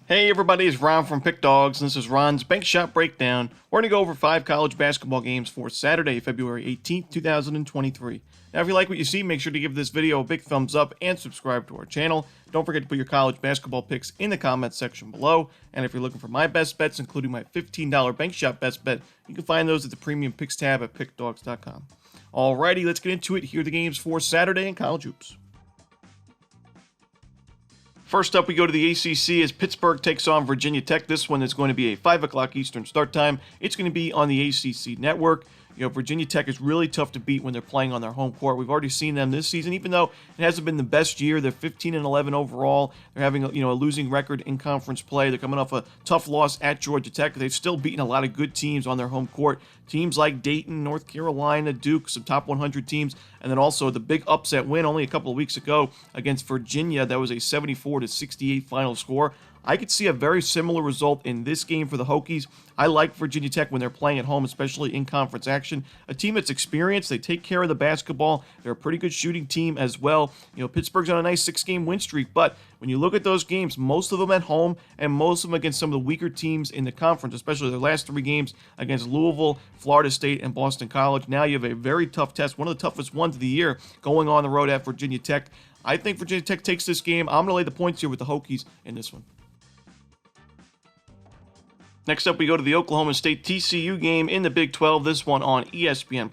Hey everybody, it's Ron from Pick Dawgz, and this is Ron's Bank Shot Breakdown. We're going to go over 5 college basketball games for Saturday, February 18th, 2023. Now, if you like what you see, make sure to give this video a big thumbs up and subscribe to our channel. Don't forget to put your college basketball picks in the comments section below. And if you're looking for my best bets, including my $15 Bank Shot best bet, you can find those at the Premium Picks tab at pickdawgz.com. Alrighty, let's get into it. Here are the games for Saturday in college hoops. First up, we go to the ACC as Pittsburgh takes on Virginia Tech. This one is going to be a 5 o'clock Eastern start time. It's going to be on the ACC network. Virginia Tech is really tough to beat when they're playing on their home court. We've already seen them this season, even though it hasn't been the best year. They're 15-11 overall. They're having a losing record in conference play. They're coming off a tough loss at Georgia Tech. They've still beaten a lot of good teams on their home court. Teams like Dayton, North Carolina, Duke, some top 100 teams, and then also the big upset win only a couple of weeks ago against Virginia. That was a 74-68 final score. I could see a very similar result in this game for the Hokies. I like Virginia Tech when they're playing at home, especially in conference action. A team that's experienced, they take care of the basketball. They're a pretty good shooting team as well. Pittsburgh's on a nice 6-game win streak, but when you look at those games, most of them at home and most of them against some of the weaker teams in the conference, especially their last 3 games against Louisville, Florida State, and Boston College. Now you have a very tough test, one of the toughest ones of the year, going on the road at Virginia Tech. I think Virginia Tech takes this game. I'm going to lay the points here with the Hokies in this one. Next up, we go to the Oklahoma State TCU game in the Big 12, this one on ESPN+.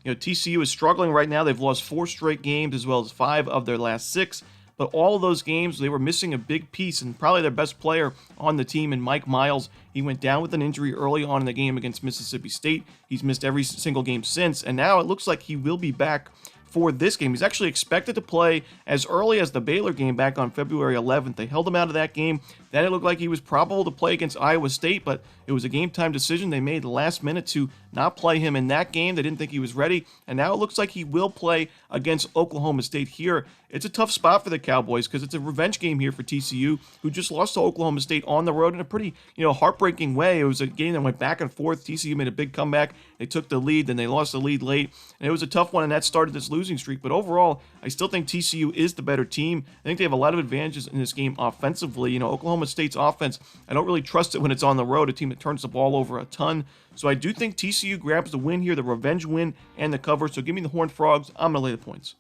TCU is struggling right now. They've lost 4 straight games as well as 5 of their last 6. But all of those games, they were missing a big piece and probably their best player on the team in Mike Miles. He went down with an injury early on in the game against Mississippi State. He's missed every single game since, and now it looks like he will be back for this game. He's actually expected to play as early as the Baylor game back on February 11th. They held him out of that game. Then it looked like he was probable to play against Iowa State, but it was a game-time decision. They made the last minute to not play him in that game. They didn't think he was ready, and now it looks like he will play against Oklahoma State here. It's a tough spot for the Cowboys because it's a revenge game here for TCU, who just lost to Oklahoma State on the road in a pretty, heartbreaking way. It was a game that went back and forth. TCU made a big comeback. They took the lead, then they lost the lead late, and it was a tough one, and that started this losing streak. But overall, I still think TCU is the better team. I think they have a lot of advantages in this game offensively. Oklahoma State's offense, I don't really trust it when it's on the road, a team that turns the ball over a ton. So I do think TCU grabs the win here, the revenge win, and the cover. So give me the Horned Frogs. I'm going to lay the points.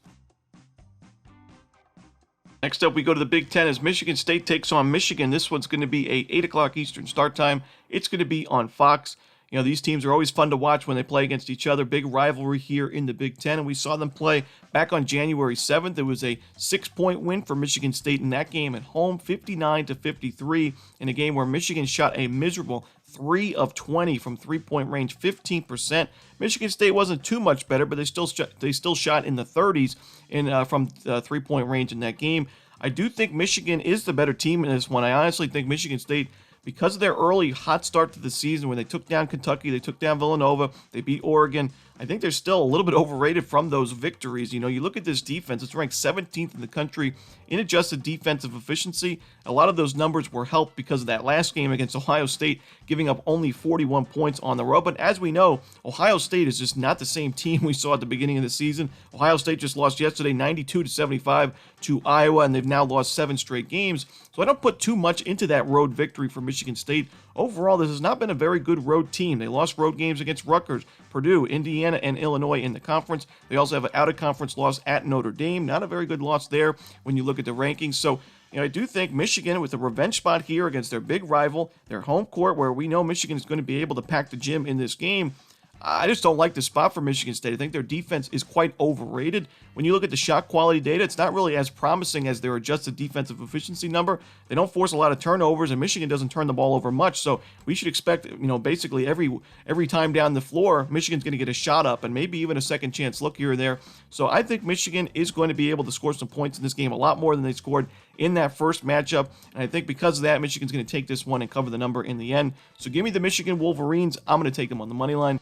Next up, we go to the Big Ten as Michigan State takes on Michigan. This one's going to be a 8 o'clock Eastern start time. It's going to be on Fox. These teams are always fun to watch when they play against each other. Big rivalry here in the Big Ten, and we saw them play back on January 7th. It was a 6-point win for Michigan State in that game at home, 59-53, in a game where Michigan shot a miserable 3 of 20 from three-point range, 15%. Michigan State wasn't too much better, but they still shot in the 30s from three-point range in that game. I do think Michigan is the better team in this one. I honestly think Michigan State, because of their early hot start to the season when they took down Kentucky, they took down Villanova, they beat Oregon, I think they're still a little bit overrated from those victories. You look at this defense, it's ranked 17th in the country in adjusted defensive efficiency. A lot of those numbers were helped because of that last game against Ohio State, giving up only 41 points on the road. But as we know, Ohio State is just not the same team we saw at the beginning of the season. Ohio State just lost yesterday 92-75 to Iowa, and they've now lost 7 straight games. So I don't put too much into that road victory for Michigan State. Overall, this has not been a very good road team. They lost road games against Rutgers, Purdue, Indiana, and Illinois in the conference. They also have an out-of-conference loss at Notre Dame. Not a very good loss there when you look at the rankings. So, I do think Michigan, with a revenge spot here against their big rival, their home court, where we know Michigan is going to be able to pack the gym in this game, I just don't like the spot for Michigan State. I think their defense is quite overrated. When you look at the shot quality data, it's not really as promising as their adjusted defensive efficiency number. They don't force a lot of turnovers, and Michigan doesn't turn the ball over much. So we should expect, basically every time down the floor, Michigan's going to get a shot up and maybe even a second chance look here or there. So I think Michigan is going to be able to score some points in this game, a lot more than they scored in that first matchup. And I think because of that, Michigan's going to take this one and cover the number in the end. So give me the Michigan Wolverines. I'm going to take them on the money line.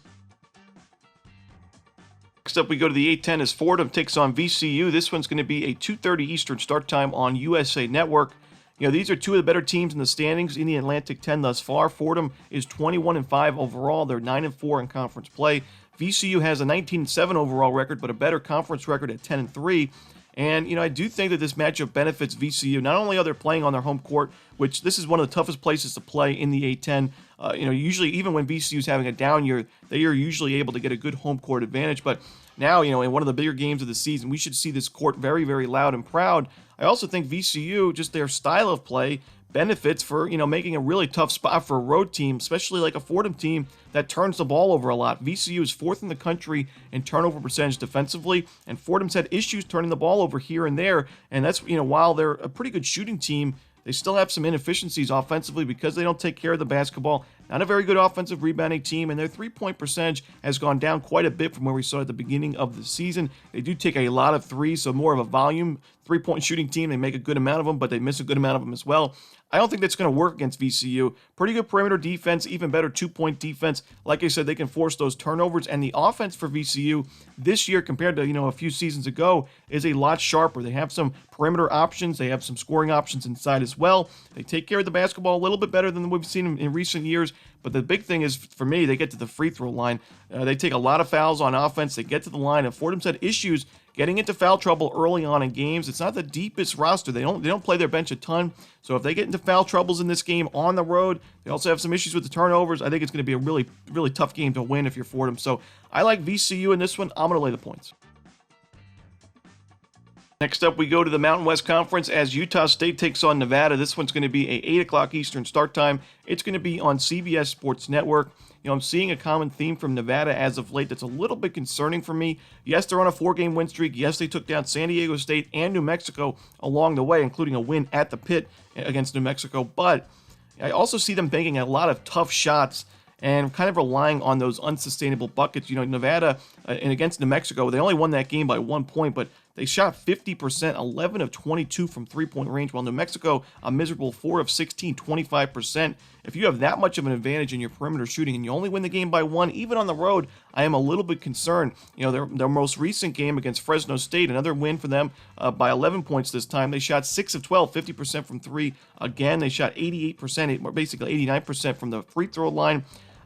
Next up, we go to the A-10 as Fordham takes on VCU. This one's going to be a 2:30 Eastern start time on USA Network. These are two of the better teams in the standings in the Atlantic 10 thus far. Fordham is 21-5 overall. They're 9-4 in conference play. VCU has a 19-7 overall record, but a better conference record at 10-3. And, I do think that this matchup benefits VCU. Not only are they playing on their home court, which this is one of the toughest places to play in the A10. Usually even when VCU is having a down year, they are usually able to get a good home court advantage. But now, in one of the bigger games of the season, we should see this court very, very loud and proud. I also think VCU, just their style of play, benefits for, making a really tough spot for a road team, especially like a Fordham team that turns the ball over a lot. VCU is 4th in the country in turnover percentage defensively, and Fordham's had issues turning the ball over here and there. And that's, while they're a pretty good shooting team, they still have some inefficiencies offensively because they don't take care of the basketball. Not a very good offensive rebounding team, and their three-point percentage has gone down quite a bit from where we saw at the beginning of the season. They do take a lot of threes, so more of a volume three-point shooting team. They make a good amount of them, but they miss a good amount of them as well. I don't think that's going to work against VCU. Pretty good perimeter defense, even better two-point defense. Like I said, they can force those turnovers, and the offense for VCU this year compared to, a few seasons ago is a lot sharper. They have some perimeter options. They have some scoring options inside as well. They take care of the basketball a little bit better than we've seen in recent years. But the big thing is, for me, they get to the free throw line. They take a lot of fouls on offense. They get to the line, and Fordham's had issues getting into foul trouble early on in games. It's not the deepest roster. They don't play their bench a ton. So if they get into foul troubles in this game on the road, they also have some issues with the turnovers. I think it's going to be a really, really tough game to win if you're Fordham. So I like VCU in this one. I'm going to lay the points. Next up, we go to the Mountain West Conference as Utah State takes on Nevada. This one's going to be a 8 o'clock Eastern start time. It's going to be on CBS Sports Network. I'm seeing a common theme from Nevada as of late that's a little bit concerning for me. Yes, they're on a 4-game win streak. Yes, they took down San Diego State and New Mexico along the way, including a win at the Pit against New Mexico. But I also see them banking a lot of tough shots and kind of relying on those unsustainable buckets. Nevada and against New Mexico, they only won that game by 1 point, but they shot 50%, 11 of 22 from three-point range, while New Mexico, a miserable 4 of 16, 25%. If you have that much of an advantage in your perimeter shooting and you only win the game by 1, even on the road, I am a little bit concerned. Their most recent game against Fresno State, another win for them by 11 points this time. They shot 6 of 12, 50% from 3. Again, they shot 88%, basically 89% from the free throw line.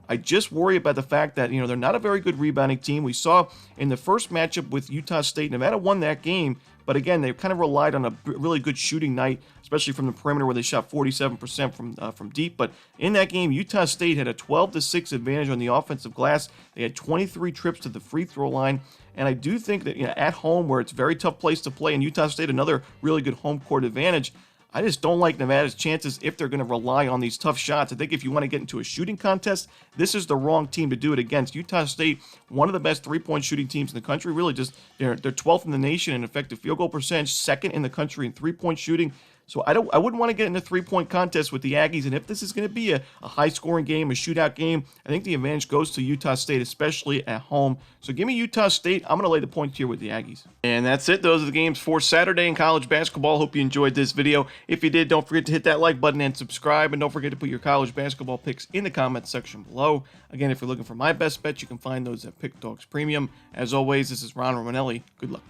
I just worry about the fact that, they're not a very good rebounding team. We saw in the first matchup with Utah State, Nevada won that game, but again, they kind of relied on a really good shooting night, especially from the perimeter where they shot 47% from deep. But in that game, Utah State had a 12-6 advantage on the offensive glass. They had 23 trips to the free throw line. And I do think that, at home, where it's a very tough place to play, and Utah State, another really good home court advantage, I just don't like Nevada's chances if they're going to rely on these tough shots. I think if you want to get into a shooting contest, this is the wrong team to do it against. Utah State, one of the best three-point shooting teams in the country, really just they're 12th in the nation in effective field goal percentage, 2nd in the country in three-point shooting. So I wouldn't want to get in a three-point contest with the Aggies. And if this is going to be a high-scoring game, a shootout game, I think the advantage goes to Utah State, especially at home. So give me Utah State. I'm going to lay the point here with the Aggies. And that's it. Those are the games for Saturday in college basketball. Hope you enjoyed this video. If you did, don't forget to hit that like button and subscribe. And don't forget to put your college basketball picks in the comments section below. Again, if you're looking for my best bets, you can find those at Pick Dawgz Premium. As always, this is Ron Romanelli. Good luck.